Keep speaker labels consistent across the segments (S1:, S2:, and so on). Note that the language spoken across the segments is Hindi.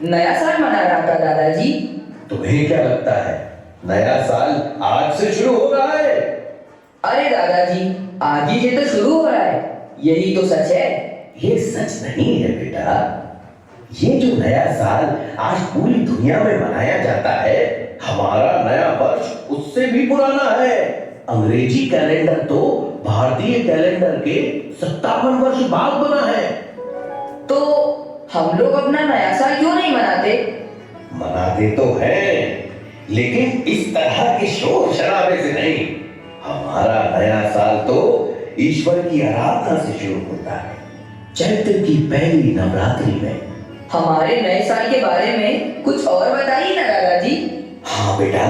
S1: नया साल मना रहा था दादाजी।
S2: तुम्हें क्या लगता है नया साल आज से शुरू हो रहा है?
S1: अरे दादाजी, आज ही से तो शुरू हो रहा है, यही तो सच है।
S2: ये सच नहीं है बेटा। ये जो नया साल आज पूरी दुनिया में मनाया जाता है, हमारा नया वर्ष उससे भी पुराना है। अंग्रेजी कैलेंडर तो भारतीय कैलेंडर के 57 वर्ष बाद बना है।
S1: तो हम लोग अपना नया साल क्यों नहीं मनाते?
S2: मनाते तो हैं, लेकिन इस तरह के शोर शराबे से नहीं। हमारा नया साल तो ईश्वर की आराधना से शुरू होता है, चैत्र की पहली नवरात्रि में।
S1: हमारे नए साल के बारे में कुछ और बताइए ना दादाजी।
S2: हाँ बेटा,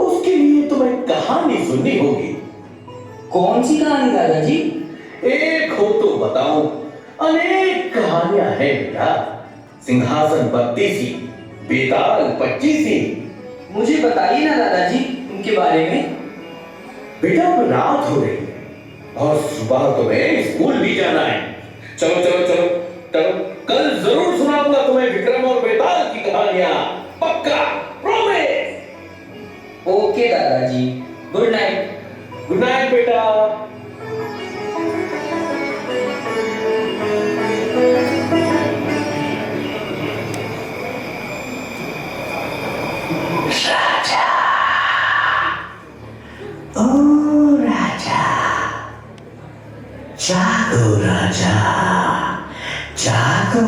S2: उसके लिए तुम्हें कहानी सुननी होगी।
S1: कौन सी कहानी दादाजी?
S2: एक हो तो बताऊं, अनेक कहानियां हैं बेटा। सिंहासन 32, बेताल 25।
S1: मुझे बताइए ना दादाजी उनके बारे में।
S2: बेटा अब रात हो रही है और सुबह तुम्हें स्कूल भी जाना है। चलो चलो चलो चलो, कल जरूर सुनाऊंगा तुम्हें विक्रम और बेताल की कहानियां, पक्का, प्रॉमिस।
S1: ओके दादाजी, गुड नाइट।
S2: गुड नाइट बेटा। राजा, ओ राजा, जागो राजा, जागो।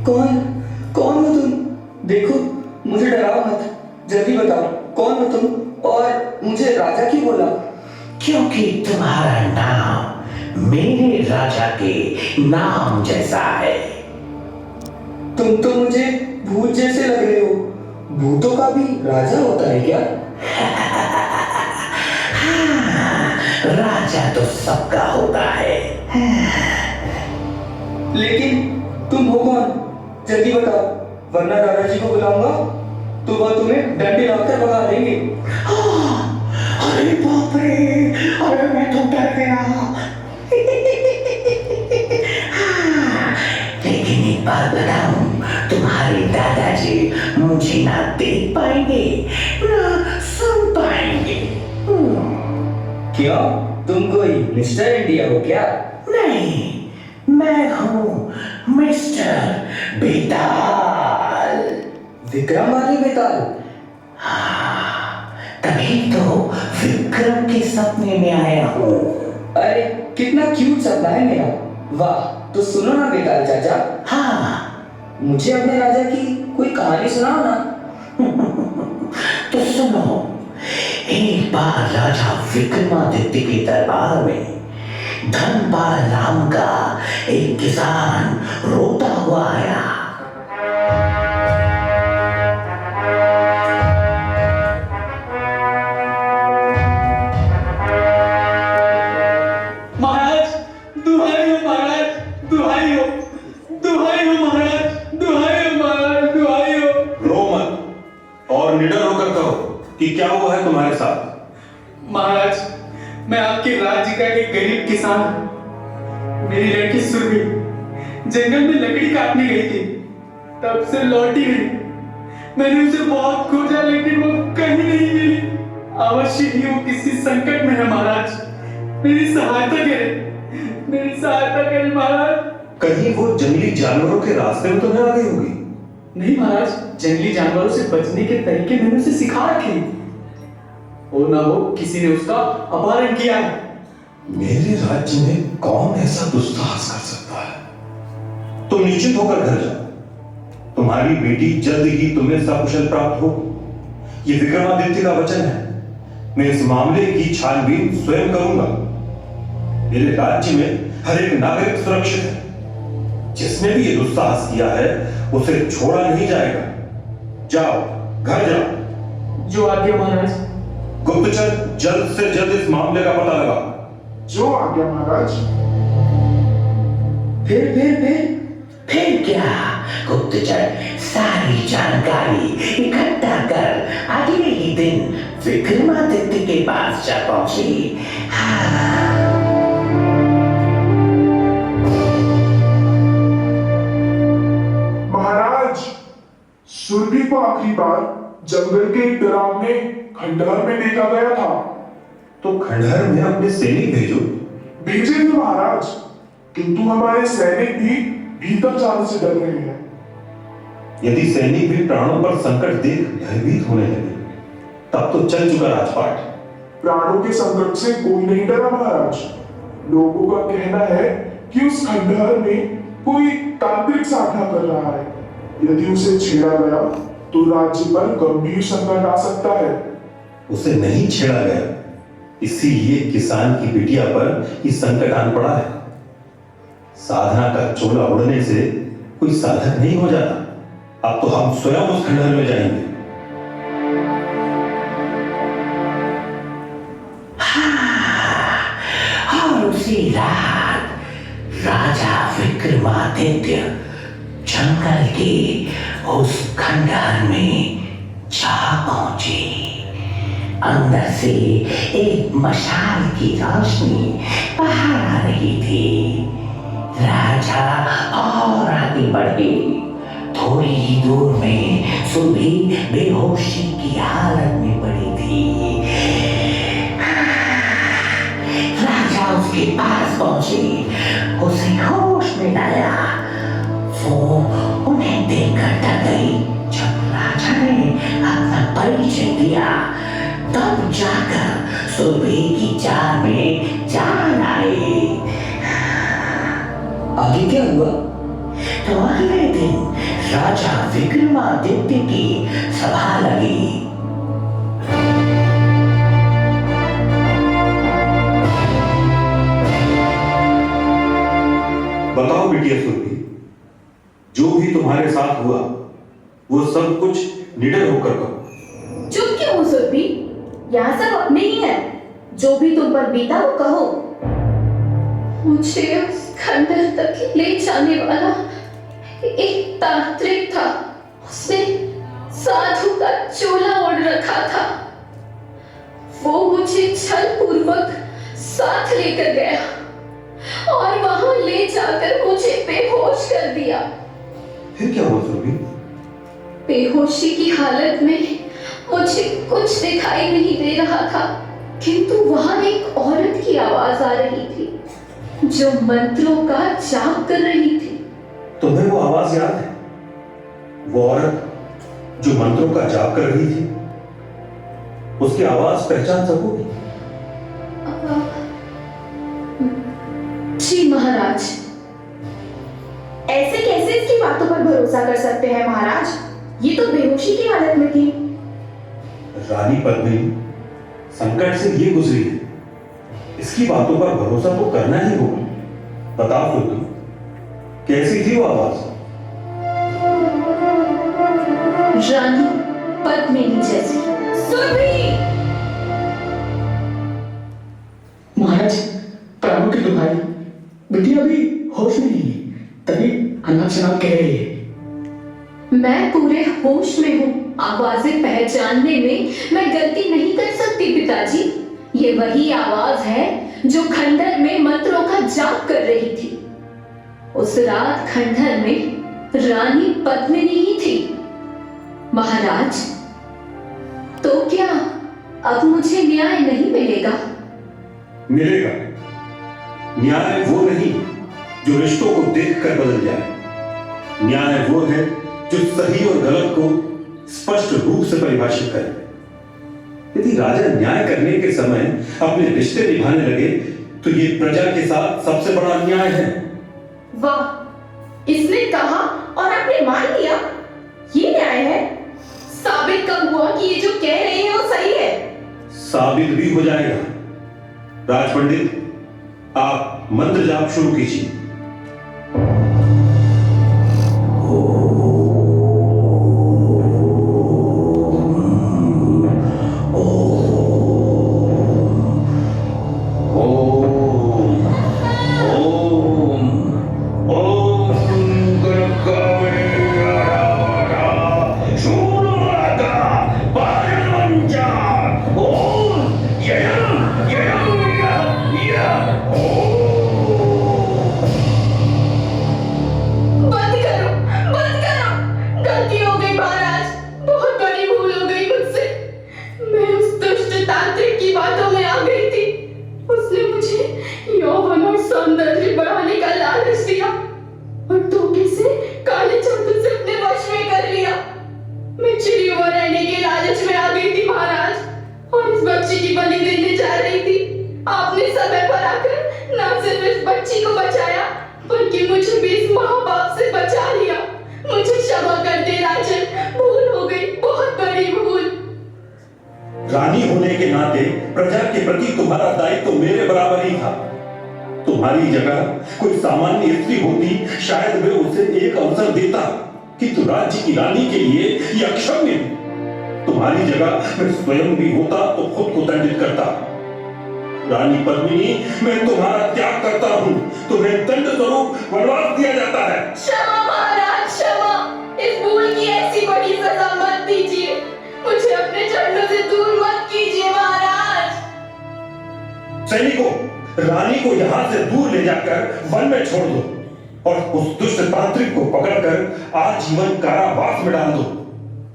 S1: कौन कौन हो तुम? देखो, मुझे डराओ मत, जल्दी बताओ कौन हो तुम और मुझे राजा क्यों बोला?
S2: क्योंकि तुम्हारा नाम मेरे राजा के नाम जैसा है।
S1: तुम तो मुझे भूत जैसे लग रहे हो। भूतों का भी राजा होता है क्या?
S2: राजा तो सबका होता है।
S1: लेकिन तुम हो कौन? जल्दी बताओ, वरना दादाजी को बुलाऊंगा तो वह तुम्हें डंडे लाकर भगा देंगे।
S2: अरे बाप रे, अरे मैं तो डर गया। लेकिन एक बात बताऊं, तुम्हारे दादाजी मुझे ना देख पाएंगे ना सुन पाएंगे।
S1: क्यों, तुम कोई मिस्टर इंडिया हो क्या?
S2: नहीं, मैं हूँ मिस्टर बेताल।
S1: विक्रम वाले बेताल?
S2: हाँ, तभी तो विक्रम के सपने में आया हूँ।
S1: अरे कितना क्यूट सपना है मेरा। वाह, तो सुनो ना बेताल चाचा।
S2: हाँ,
S1: मुझे अपने राजा की कोई कहानी सुनाओ ना।
S2: तो सुनो। एक बार राजा विक्रमादित्य के दरबार में धनपाल नाम का एक किसान रोता हुआ आया।
S1: महाराज, दुहाई हो महाराज, दुहाई हो, दुहाई हो महाराज, दुहाई हो महाराज, दुहाई हो।
S3: रो मत और निडर होकर कहो कि क्या हुआ है तुम्हारे साथ।
S1: महाराज, मैं आपके राज्य का एक गरीब किसान हूं। मेरी लड़की सुरभि जंगल में लकड़ी काटने गई थी, तब से लौटी नहीं। मैंने उसे बहुत खोजा लेकिन वो कहीं नहीं मिली। अवश्य ही वो किसी संकट में है महाराज। मेरी सहायता करें, मेरी सहायता करें महाराज।
S3: कहीं वो जंगली जानवरों के रास्ते में तो न आ गई होगी।
S1: नहीं महाराज, जंगली जानवरों से बचने के तरीके मैंने उसे सिखा रखे। हो ना हो किसी ने उसका अपहरण किया है।
S3: मेरे राज्य में कौन ऐसा दुस्साहस कर सकता है। तुम निश्चित होकर घर जाओ, तुम्हारी बेटी जल्द ही तुम्हें सकुशल प्राप्त होगी। ये विक्रमादित्य का वचन है। मैं इस मामले की छानबीन स्वयं करूंगा। मेरे राज्य में हर एक नागरिक सुरक्षित है। जिसने भी ये दुस्साहस किया है उसे छोड़ा नहीं जाएगा। जाओ, घर जाओ।
S1: जो आज्ञा महाराज।
S3: गुप्तचर, जल्द से जल्द इस मामले का पता लगा।
S4: जो आज्ञा महाराज।
S2: फिर क्या? गुप्तचर सारी जानकारी इकट्ठा कर अगले ही दिन विक्रमादित्य के पास जा पहुंची।
S4: महाराज, सुरभि को आखिरी बार जंगल के एक डरावने खंडहर में देखा गया था।
S3: तो खंडहर में अपने सैनिक भेजो।
S4: भेजे थे महाराज, किंतु हमारे सैनिक भी भीतर जाने से डर रहे हैं।
S3: यदि सैनिक भी प्राणों पर संकट देख भयभीत होने लगे तब तो चल चुका राजपाट।
S4: प्राणों के संकट से कोई नहीं डरा महाराज। लोगों का कहना है कि उस खंडहर में कोई तांत्रिक साधना कर रहा है। यदि उसे छेड़ा गया तो राज्य पर गंभीर संकट आ सकता है।
S3: उसे नहीं छेड़ा गया, इसीलिए किसान की बिटिया पर ये संकट आन पड़ा है। साधना का चोला उड़ने से कोई साधक नहीं हो जाता। अब तो हम स्वयं उस खंडहर में जाएंगे।
S2: और उसी रात राजा विक्रमादित्य जंगल के उस खंडहर में जा पहुंचे। अंदर से एक मशाल की रोशनी बाहर आ रही थी। राजा और आगे बढ़े। थोड़ी ही दूर में सुरभि बेहोशी की हालत में पड़ी थी। राजा उसके पास पहुंचे, उसे होश में लाया। वो उन्हें देखकर डर गई। जब राजा ने अपना परिचय दिया तब जाकर सुरभि की जान में जान आई।
S1: आगे क्या हुआ?
S2: तो अगले दिन राजा विक्रमादित्य की सभा लगी।
S3: बताओ बिटिया सुरभि, जो भी तुम्हारे साथ हुआ वो सब कुछ निडर होकर कहो।
S5: चुप क्यों हो सुरभि? यहाँ सब अपने ही है। जो भी तुम पर बीता वो कहो। मुझे उस खंडर तक ले जाने वाला एक तांत्रिक था। उसने साधु का चोला ओढ़ रखा था। वो मुझे छल पूर्वक साथ लेकर गया और वहां ले जाकर मुझे बेहोश कर दिया।
S3: फिर क्या हुआ सुरभि?
S5: बेहोशी की हालत में मुझे कुछ दिखाई नहीं दे रहा था, किंतु वहां एक औरत की आवाज आ रही थी जो मंत्रों का जाप कर रही थी।
S3: तुम्हें वो आवाज याद है? वो औरत जो मंत्रों का जाप कर रही थी, उसकी आवाज पहचान सकोगी?
S5: जी महाराज। ऐसे कैसे इसकी बातों पर भरोसा कर सकते हैं महाराज? ये तो बेहोशी की हालत में थी।
S3: रानी पद्मिनी संकट से ये गुजरी है, इसकी बातों पर भरोसा तो करना ही होगा। बताओ सुरभि, कैसी थी वो आवाज?
S5: रानी पद्मिनी जैसी। सुरभि!
S1: महाराज, प्राणों की दुहाई, बिटिया अभी होश में नहीं है, तभी अनाप शनाप कह रही है।
S5: मैं पूरे होश में हूँ। आवाजें पहचानने में मैं गलती नहीं कर सकती पिताजी। ये वही आवाज है जो खंडर में मंत्रों का जाप कर रही थी। उस रात खंडर में रानी पद्मिनी ही थी। महाराज, तो क्या अब मुझे न्याय नहीं मिलेगा?
S3: मिलेगा। न्याय वो नहीं जो रिश्तों को देखकर बदल जाए। न्याय वो है जो सही और गलत को स्पष्ट रूप से परिभाषित करे। यदि राजा न्याय करने के समय अपने रिश्ते निभाने लगे तो ये प्रजा के साथ सबसे बड़ा अन्याय है।
S5: वाह, इसने कहा और आपने मान लिया, ये न्याय है? साबित कब हुआ कि ये जो कह रहे हैं वो सही है?
S3: साबित भी हो जाएगा। राज पंडित, आप मंत्र जाप शुरू कीजिए। रानी होने के नाते प्रजा के प्रति तुम्हारा दायित्व मेरे बराबर ही था। तुम्हारी जगह कोई सामान्य स्त्री होती, शायद मैं उसे एक अवसर देता, किंतु राज्य की रानी के लिए यह अक्षम्य है। तुम्हारी जगह मैं स्वयं भी होता तो खुद को दंडित करता। रानी पद्मिनी, मैं तुम्हारा त्याग करता हूँ। तुम्हें दंड स्वरूप वनवास दिया जाता है।
S5: क्षमा महाराज, क्षमा। इस भूल की ऐसी बड़ी सजा मत दीजिए। मुझे अपने चरणों से दूर मत कीजिए महाराज।
S3: सैनिकों, रानी को यहाँ से दूर ले जाकर वन में छोड़ दो और उस दुष्ट तांत्रिक को पकड़कर आजीवन कारावास में डाल दो।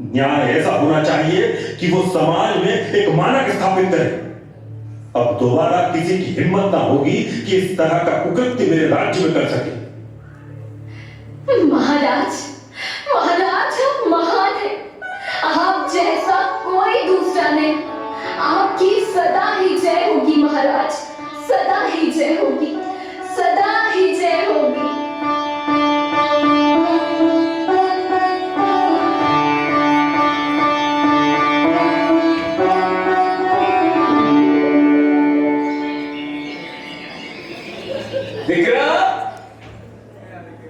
S3: न्याय ऐसा होना चाहिए कि वो समाज में एक मानक स्थापित करे। अब दोबारा किसी की हिम्मत ना होगी कि इस तरह का कुकृत्य मेरे राज्य में कर सके।
S5: महाराज, महाराज आप महान हैं। आप जैसा कोई दूसरा नहीं। आपकी सदा ही जय होगी महाराज, सदा ही जय होगी, सदा ही जय होगी।
S1: विक्रम,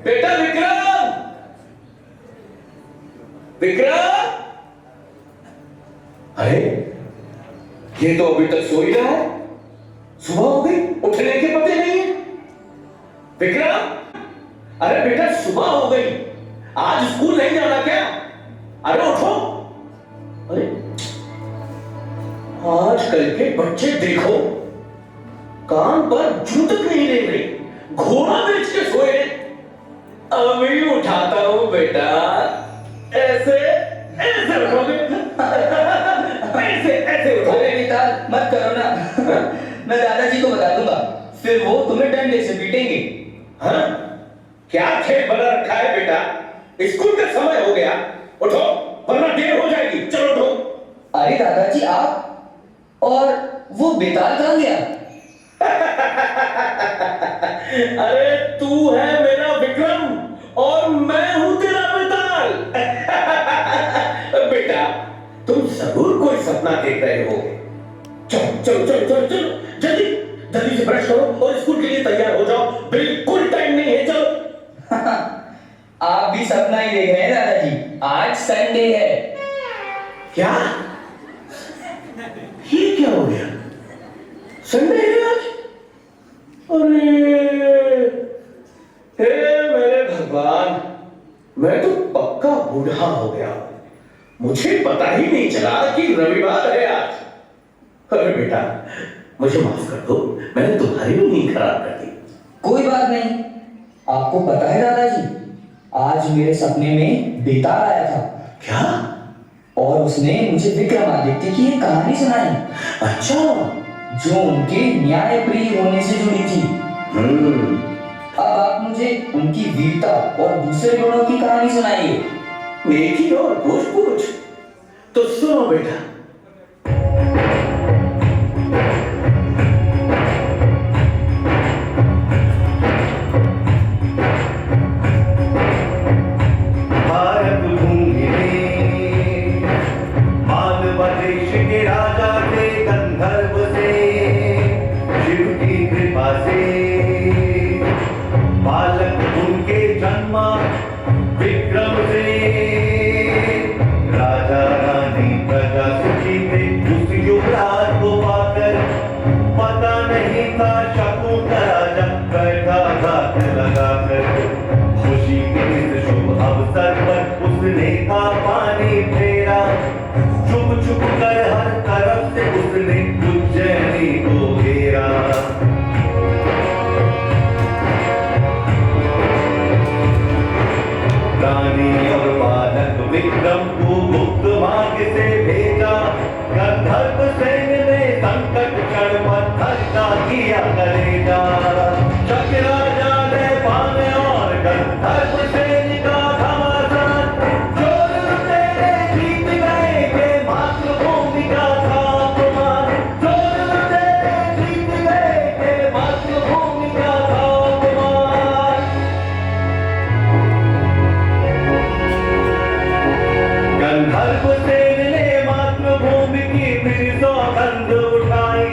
S1: बेटा विक्रम, विक्रम,
S2: अरे ये तो अभी तक सो ही रहा है। सुबह हो गई, उठने के पते नहीं है। विक्रम, अरे बेटा सुबह हो गई, आज स्कूल नहीं जाना क्या? अरे उठो। अरे आजकल के बच्चे देखो, कान पर जू तक नहीं ले रहे, घोड़ा बेच के सोए। अभी उठाता हूं बेटा, ऐसे ऐसे उठोगे, ऐसे ऐसे उठोगे।
S6: अरे विशाल, मत करो ना। मैं दादाजी को बता दूंगा, फिर वो तुम्हें डंडे से पीटेंगे।
S2: हाँ? क्या खेल बना रखा है बेटा? स्कूल का समय हो गया, उठो वरना देर हो जाएगी। चलो उठो।
S6: अरे दादाजी आप, और वो बेताल कहाँ गया?
S2: अरे तू है मेरा विक्रम और मैं हूं तेरा बेताल। बेटा तुम जरूर कोई सपना देख रहे होगे। चलो चलो चलो चलो चलो, जल्दी जल्दी से ब्रश करो और स्कूल के लिए तैयार हो जाओ। बिल्कुल टाइम नहीं है, चलो।
S6: आप भी सपना ही देख रहे हैं दादाजी, आज संडे है।
S2: क्या? ये क्या हो गया? संडे है आज? अरे हे मेरे भगवान, मैं तो पक्का बूढ़ा हो गया। मुझे पता ही नहीं चला कि रविवार है आज। अरे बेटा मुझे माफ कर दो, मैंने तुम्हारी नींद खराब कर दी।
S6: कोई बात नहीं। आपको पता है दादाजी, आज मेरे सपने में बेताल आया था।
S2: क्या?
S6: और उसने मुझे विक्रमादित्य की एक कहानी सुनाई।
S2: अच्छा,
S6: जो उनके न्याय प्रिय होने से जुड़ी थी। अब आप मुझे उनकी वीरता और दूसरे गुणों की कहानी सुनाइए।
S2: नेकी और पूछ पूछ तो सुनो बेटा।
S3: भारत भूमि में मालवा देश के राजा थे गंधर्व से, शिव की कृपा से बालक उनके जन्मा विक्रम से। राजा रानी प्रजा सुखी थे उस युवराज को पाकर, पता नहीं था शकों का राजा बैठा घात लगाकर। खुशी के इस शुभ अवसर पर उसने था पानी फेरा, छुप छुप कर हर तरफ से उसने उज्जैनी को घेरा। रानी और बालक विक्रम को गुप्त मार्ग से भेजा, गंधर्व सैन्य ने संकट क्षण पत्थर का किया कलेजा। शक राजा ने बाण और गंधर्व सैन्य का घमासान, जोर तेरे जीत गए के मातृभूमि का था अपमान। जोर तेरे जीत गए के मातृभूमि का था अपमान। गंधर्व सेन ने मातृभूमि की फिर सौगंध उठाई।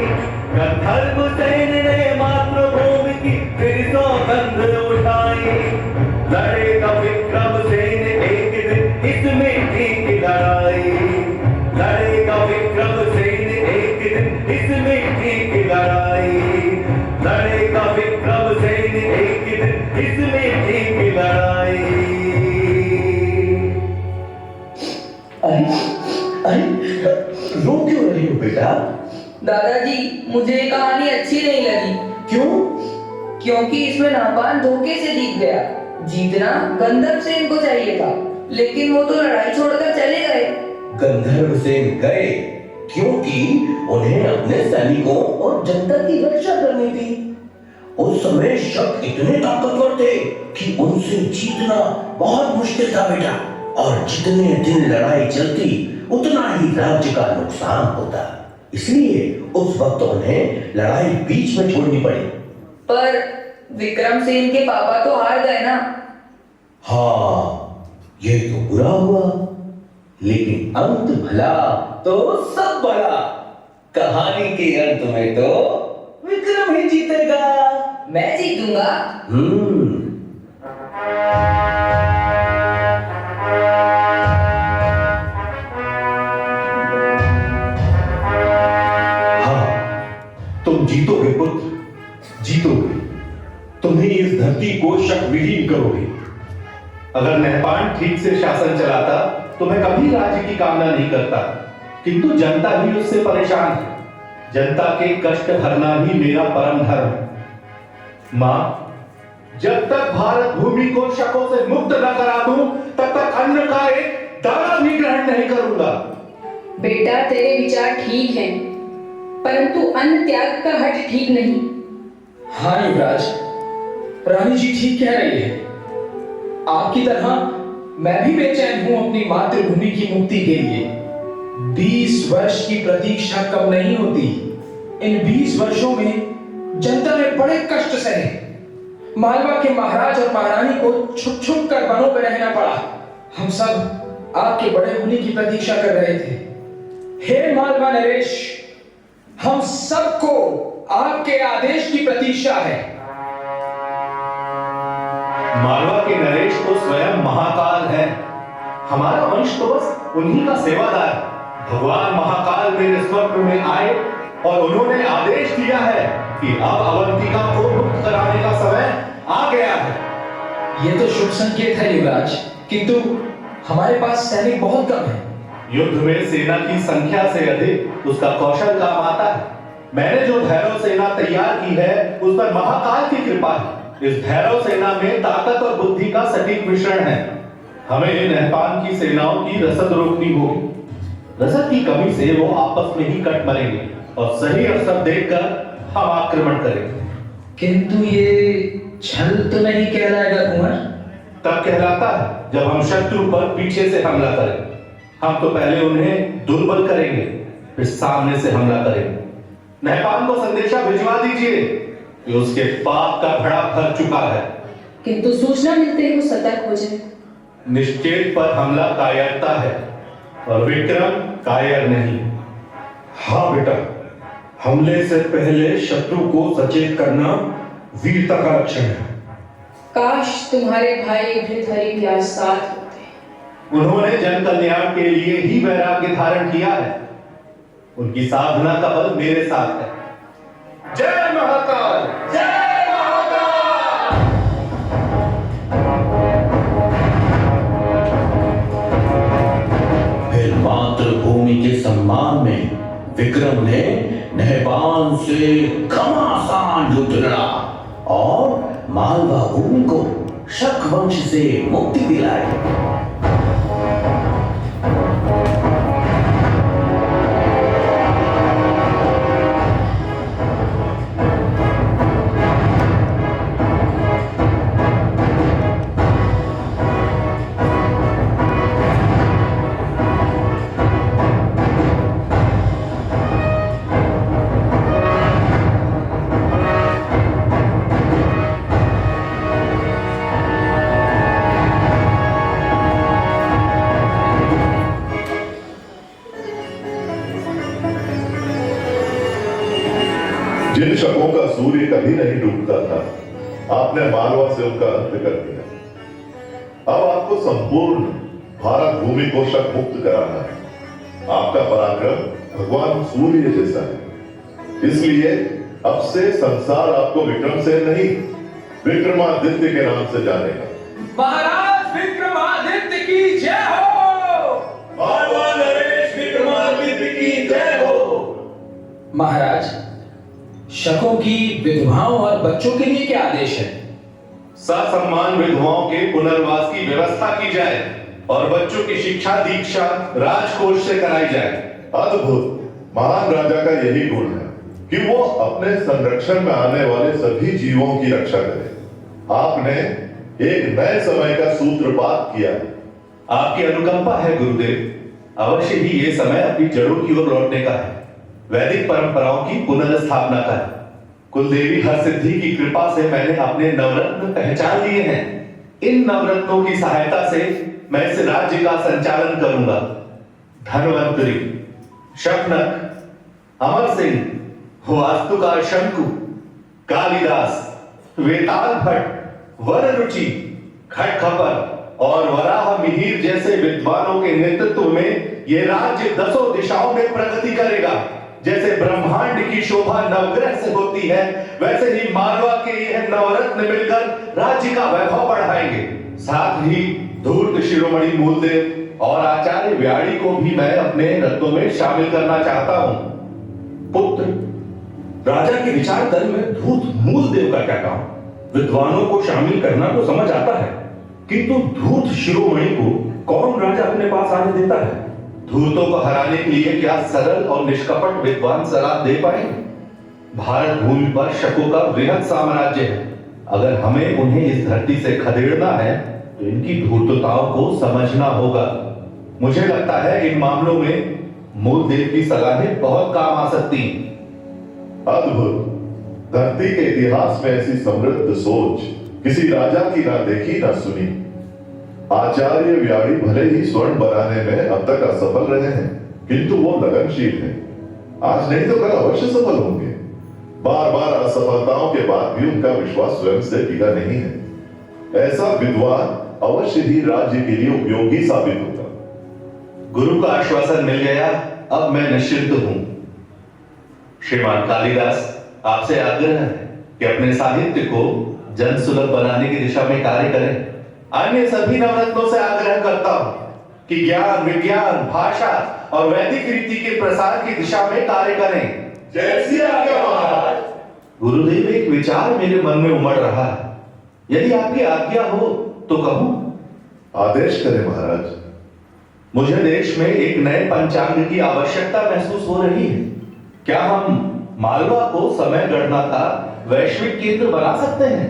S3: गंधर्व सेन ने मातृभूमि की फिर सौगंध उठाई। लड़ेगा विक्रम सेन एक दिन इस मिट्टी की लड़ाई। लड़ेगा विक्रम सेन एक दिन इस मिट्टी की लड़ाई। लड़ेगा विक्रम सेन एक दिन इस मिट्टी की लड़ाई।
S2: अरे अरे रो क्यों रही हो बेटा?
S6: दादाजी मुझे ये कहानी अच्छी नहीं लगी।
S2: क्यों?
S6: क्योंकि इसमें नापान धोखे से जीत गया। जीतना गंधर्व सेन को चाहिए था, लेकिन वो तो लड़ाई छोड़कर चले गए।
S2: गंधर्व सेन गए क्योंकि उन्हें अपने सैनिकों और जनता की रक्षा करनी थी। उस समय शक इतने ताकतवर थे कि उनसे जीतना बहुत मुश्किल था बेटा। और जितने दिन लड़ाई चलती उतना ही राज्य का नुकसान होता। इसलिए उस वक्त उन्हें लड़ाई बीच में छोड़नी पड़ी।
S6: पर विक्रम सेन के पापा तो हार गए ना।
S2: हाँ, ये तो बुरा हुआ, लेकिन अंत भला तो सब भला। कहानी के अंत में तो विक्रम ही जीतेगा।
S6: मैं जीतूंगा।
S3: तुम जीतोगे पुत्र, जीतोगे। तुम ही इस धरती को शक विहीन करोगे।
S7: अगर नहपान ठीक से शासन चलाता तो मैं कभी राज्य की कामना नहीं करता, किंतु जनता ही उससे परेशान है। जनता के कष्ट हरना ही मेरा परम धर्म है। मां, जब तक भारत भूमि को शकों से मुक्त न करा दूं, तब तक अन्न का एक दाना भी ग्रहण नहीं करूंगा।
S8: बेटा, तेरे विचार ठीक हैं, परंतु अन्न त्याग का हट ठीक नहीं।
S6: हाँ युवराज, रानी जी ठीक कह रही है। आपकी तरह मैं भी बेचैन हूं अपनी मातृभूमि की मुक्ति के लिए। 20 वर्ष की प्रतीक्षा कम नहीं होती। इन 20 वर्षों में जनता ने बड़े कष्ट सहे। मालवा के महाराज और महारानी को छुप छुप कर वनों पर रहना पड़ा। हम सब आपके बड़े होने की प्रतीक्षा कर रहे थे। हे मालवा नरेश, हम सबको आपके आदेश की प्रतीक्षा है।
S7: मालवा के नरेश तो स्वयं महाकाल है। हमारा वंश तो बस उन्हीं का सेवादार है। भगवान महाकाल मेरे स्वप्न में आए और उन्होंने आदेश दिया है कि अब अवंतिका को मुक्त कराने का समय आ गया है।
S6: ये तो शुभ संकेत है युवराज, किंतु हमारे पास सैनिक बहुत कम है।
S7: युद्ध में सेना की संख्या से अधिक उसका कौशल काम आता है। मैंने जो भैरव सेना तैयार की है उस पर महाकाल की कृपा है। इस भैरव सेना में ताकत और बुद्धि का सटीक मिश्रण है। हमें नहपान की सेनाओं की रसद रोकनी होगी। रसद की कमी से वो आपस में ही कट मरेंगे और सही अवसर देखकर हम आक्रमण करेंगे।
S6: किंतु ये छल तो नहीं कहलाएगा कुंवर?
S7: तब कहलाता है जब हम शत्रु पर पीछे से हमला करें। हम तो पहले उन्हें दुर्बल करेंगे, फिर सामने से हमला करेंगे। नहपान को संदेशा भिजवा दीजिए कि उसके पाप का घड़ा भर चुका है।
S8: किंतु सूचना मिलते ही वो सतर्क हो जाए।
S7: निश्चेत पर हमला कायरता है और विक्रम कायर नहीं।
S3: हाँ बेटा, हमले से पहले शत्रु को सचेत करना वीरता का लक्षण है।
S8: काश तुम्हारे भाई भृतहरि भी आज साथ होते।
S7: उन्होंने जन कल्याण के लिए ही वैराग्य धारण किया है। उनकी साधना का बल मेरे साथ है। जय महाकाल, जय महाकाल।
S2: फिर मातृभूमि के सम्मान में विक्रम ने नहपान से घमासान युद्ध लड़ा और मालवा भूमि को शक वंश से मुक्ति दिलाई।
S9: जिन शकों का सूर्य कभी नहीं डूबता था, आपने मालवा से उनका अंत कर दिया। अब आपको संपूर्ण भारत भूमि को शक मुक्त कराना है। आपका पराक्रम भगवान सूर्य जैसा है, इसलिए अब से संसार आपको विक्रमसेन नहीं, विक्रमादित्य के नाम से जानेगा।
S6: महाराज विक्रमादित्य की जय हो।
S7: मालवा नरेश विक्रमादित्य की जय हो।
S6: महाराज, शकों की विधवाओं और बच्चों के लिए क्या आदेश है?
S7: ससम्मान विधवाओं के पुनर्वास की व्यवस्था की जाए और बच्चों की शिक्षा दीक्षा राजकोष से कराई जाए।
S9: अद्भुत। महान राजा का यही गुण है कि वो अपने संरक्षण में आने वाले सभी जीवों की रक्षा करे। आपने एक नए समय का सूत्रपात किया।
S7: आपकी अनुकंपा है गुरुदेव। अवश्य ही ये समय अपनी जड़ों की ओर लौटने का है। वैदिक परंपराओं की पुनर्स्थापना का है। कुलदेवी हरसिद्धि की कृपा से मैंने अपने नवरत्न पहचान लिए हैं। इन नवरत्नों की सहायता से मैं इस राज्य का संचालन करूंगा। धनवंतरी, शफनक, अमर सिंह, वास्तुकार शंकु, कालिदास, वेताल भट्ट, वररुचि, खटखपर और वराह मिहिर जैसे विद्वानों के नेतृत्व में यह राज्य 10 दिशाओं में प्रगति करेगा। जैसे ब्रह्मांड की शोभा नवग्रह से होती है, वैसे ही मालवा के यह नवरत्न मिलकर राज्य का वैभव बढ़ाएंगे। साथ ही धूर्त शिरोमणि मूलदेव और आचार्य व्याड़ी को भी मैं अपने रत्नों में शामिल करना चाहता हूं।
S3: पुत्र, राजा के विचार दल में धूर्त मूलदेव का क्या काम? विद्वानों को शामिल करना तो समझ आता है, किंतु धूर्त शिरोमणि को कौन राजा अपने पास आने देता है?
S7: धूर्तों को हराने के लिए क्या सरल और निष्कपट विद्वान सलाह दे पाएंगे? भारत भूमि पर शकों का वृहद साम्राज्य है। अगर हमें उन्हें इस धरती से खदेड़ना है तो इनकी धूर्तताओं को समझना होगा। मुझे लगता है इन मामलों में मूलदेव की सलाहें बहुत काम आ सकती हैं।
S9: अद्भुत। धरती के इतिहास में ऐसी समृद्ध सोच किसी राजा की ना देखी ना सुनी। आचार्य व्याड़ी भले ही स्वर्ण बनाने में अब तक असफल रहे हैं, किंतु वो लगनशील हैं। आज नहीं तो कल अवश्य सफल होंगे। बार बार असफलताओं के बाद भी उनका विश्वास स्वयं से टिका नहीं है। ऐसा विद्वान अवश्य ही राज्य के लिए उपयोगी साबित होगा।
S7: गुरु का आश्वासन मिल गया, अब मैं निश्चिंत हूं। श्रीमान कालिदास, आपसे आग्रह है कि अपने साहित्य को जन सुलभ बनाने की दिशा में कार्य करें। अन्य सभी नवरत्नों से आग्रह करता हूं कि ज्ञान, विज्ञान, भाषा और वैदिक रीति के प्रसार की दिशा में कार्य करें।
S9: जैसी आज्ञा महाराज।
S7: गुरुदेव, एक विचार मेरे मन में उमड़ रहा है, यदि आपकी आज्ञा हो तो कहूं?
S9: आदेश करें महाराज।
S7: मुझे देश में एक नए पंचांग की आवश्यकता महसूस हो रही है। क्या हम मालवा को समय गणना का वैश्विक केंद्र बना सकते हैं?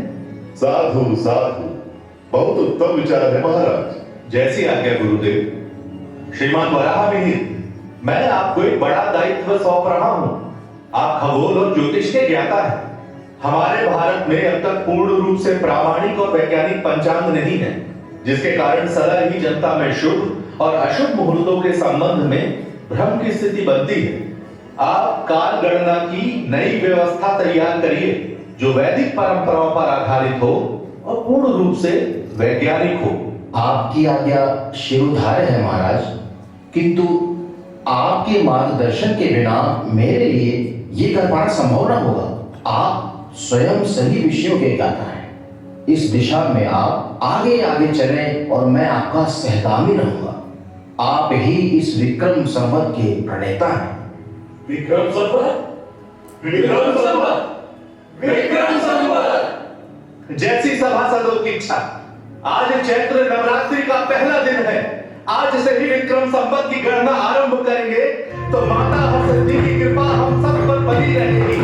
S9: साधु साधु, बहुत उत्तम विचार है महाराज।
S7: जैसी आज्ञा गुरुदेव। श्रीमान वराहमिहिर, मैं आपको एक बड़ा दायित्व सौंप रहा हूं। आप खगोल और ज्योतिष के ज्ञाता हैं। हमारे भारत में अब तक पूर्ण रूप से प्रामाणिक और वैज्ञानिक पंचांग नहीं है, जिसके कारण सदा ही जनता में शुभ और अशुभ मुहूर्तों के संबंध में भ्रम की स्थिति बनती है। आप काल गणना की नई व्यवस्था तैयार करिए, जो वैदिक परंपराओं पर आधारित हो और पूर्ण रूप से वैज्ञानिक हो।
S2: आपकी आज्ञा शिरोधार्य है महाराज, किंतु आपके मार्गदर्शन के बिना मेरे लिए ये कर पाना संभव न होगा। आप स्वयं सभी विषयों के ज्ञाता हैं। इस दिशा में आप आगे आगे चलें और मैं आपका सहगामी रहूंगा। आप ही इस विक्रम संवत के प्रणेता हैं।
S3: विक्रम संवत, विक्रम संवत, विक्रम संवत।
S7: जैसी सभासदों की इच्छा। आज चैत्र नवरात्रि का पहला दिन है। आज से ही विक्रम संवत की गणना आरंभ करेंगे तो माता हरसिद्धि की कृपा हम सब पर बनी रहेगी।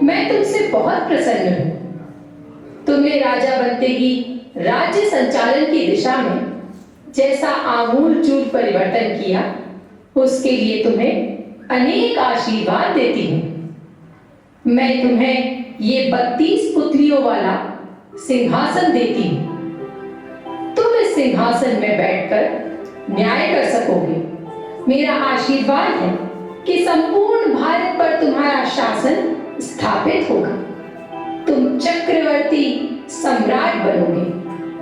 S8: मैं तुमसे बहुत प्रसन्न हूं। तुमने राजा बनते ही राज्य संचालन की दिशा में जैसा आमूल चूल परिवर्तन किया, उसके लिए तुम्हें अनेक आशीर्वाद देती हूं। मैं तुम्हें ये 32 पुतलियों वाला सिंहासन देती हूं। तुम इस सिंहासन में बैठकर न्याय कर सकोगे। मेरा आशीर्वाद है कि संपूर्ण भारत पर तुम्हारा शासन स्थापित होगा। तुम चक्रवर्ती सम्राट बनोगे,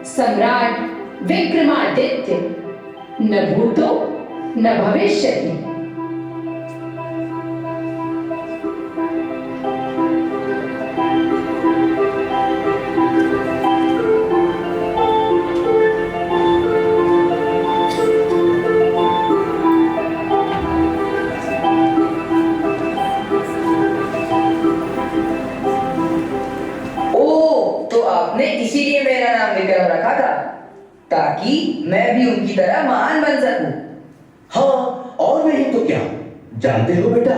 S8: सम्राट विक्रमादित्य, न भूतो न भविष्यति।
S10: भी उनकी तरह महान बन सकूं।
S2: हाँ, और नहीं तो क्या। जानते हो बेटा,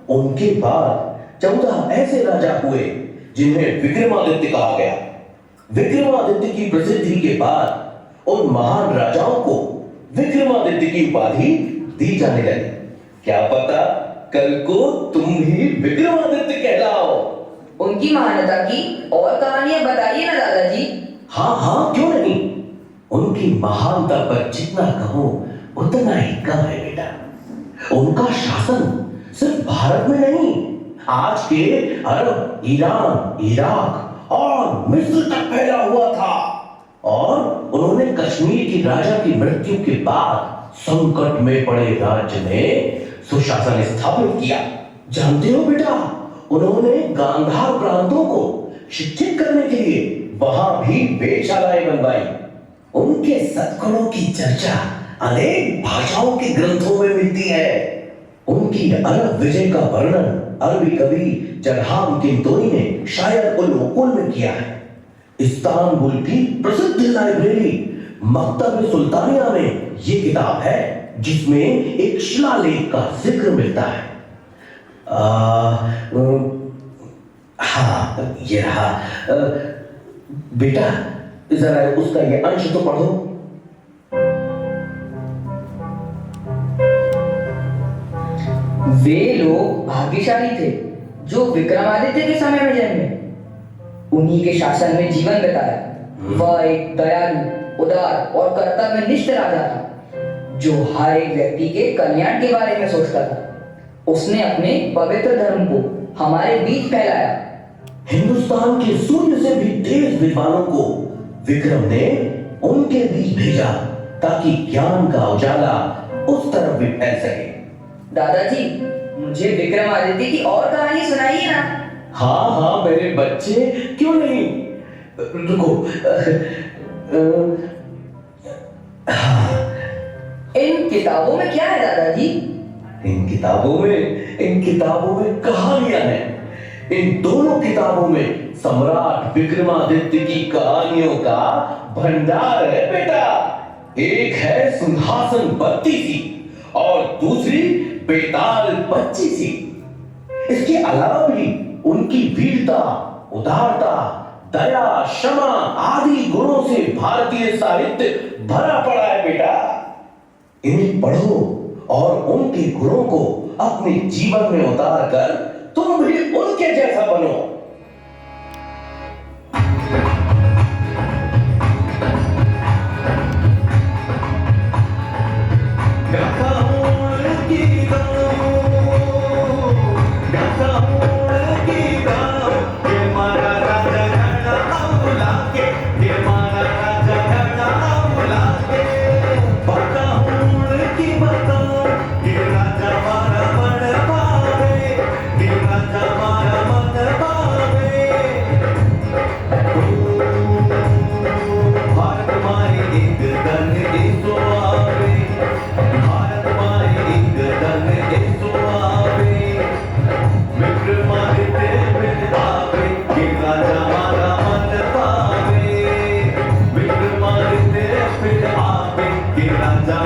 S2: उनके बाद 14 ऐसे राजा हुए जिन्हें विक्रमादित्य कहा गया। विक्रमादित्य की प्रसिद्धि के बाद उन महान राजाओं को विक्रमादित्य की उपाधि दी जाने लगी। क्या पता कल को तुम भी विक्रमादित्य कहलाओ।
S10: उनकी महानता की और कहानियां बताइए ना दादाजी।
S2: हाँ हाँ, क्यों नहीं। उनकी महानता पर जितना कहो उतना ही कम है बेटा। उनका शासन सिर्फ भारत में नहीं, आज के अरब, ईरान, इराक और मिस्र तक फैला हुआ था। और उन्होंने कश्मीर की राजा की मृत्यु के बाद संकट में पड़े राज्य में सुशासन स्थापित किया। जानते हो बेटा, उन्होंने गांधार प्रांतों को शिक्षित करने के लिए वहां भी वेधशालाएं बनवाई। उनके सद्गुणों की चर्चा अनेक भाषाओं के ग्रंथों में मिलती है। उनकी अरब विजय का वर्णन अरबी कवि जरहाम किंतोई ने शायर उल उकुल में किया है। इस्तांबुल की प्रसिद्ध लाइब्रेरी मकतब सुल्तानिया में यह किताब है जिसमें एक शिलालेख का जिक्र मिलता है। हाँ, ये रहा। बेटा, जरा उसका ये अंश तो पढ़ो।
S10: वे लोग भाग्यशाली थे जो विक्रमादित्य के समय में जन्मे, उन्हीं के शासन में जीवन बिताया। वह एक दयालु, उदार और कर्तव्यनिष्ठ राजा था जो हर एक व्यक्ति के कल्याण के बारे में सोचता था। उसने अपने पवित्र धर्म को हमारे बीच फैलाया।
S2: हिंदुस्तान के सूर्य से भी तेज विद्वानों को विक्रम ने उनके बीच भेजा ताकि ज्ञान का उजाला उस तरफ भी फैल सके।
S10: दादाजी, मुझे विक्रमादित्य की और कहानी सुनाइए ना।
S2: हाँ हाँ मेरे बच्चे, क्यों नहीं। रुको। हाँ।
S10: इन किताबों में क्या है दादाजी?
S2: इन किताबों में कहानियां हैं। इन दोनों किताबों में सम्राट विक्रमादित्य की कहानियों का भंडार है बेटा। एक है सिंहासन बत्तीसी और दूसरी बेताल 25सी। इसके अलावा भी उनकी वीरता, उदारता, दया, क्षमा आदि गुणों से भारतीय साहित्य भरा पड़ा है बेटा। इन्हें पढ़ो और उनके गुणों को अपने जीवन में उतार कर तुम भी उनके जैसा बनो।
S7: राजा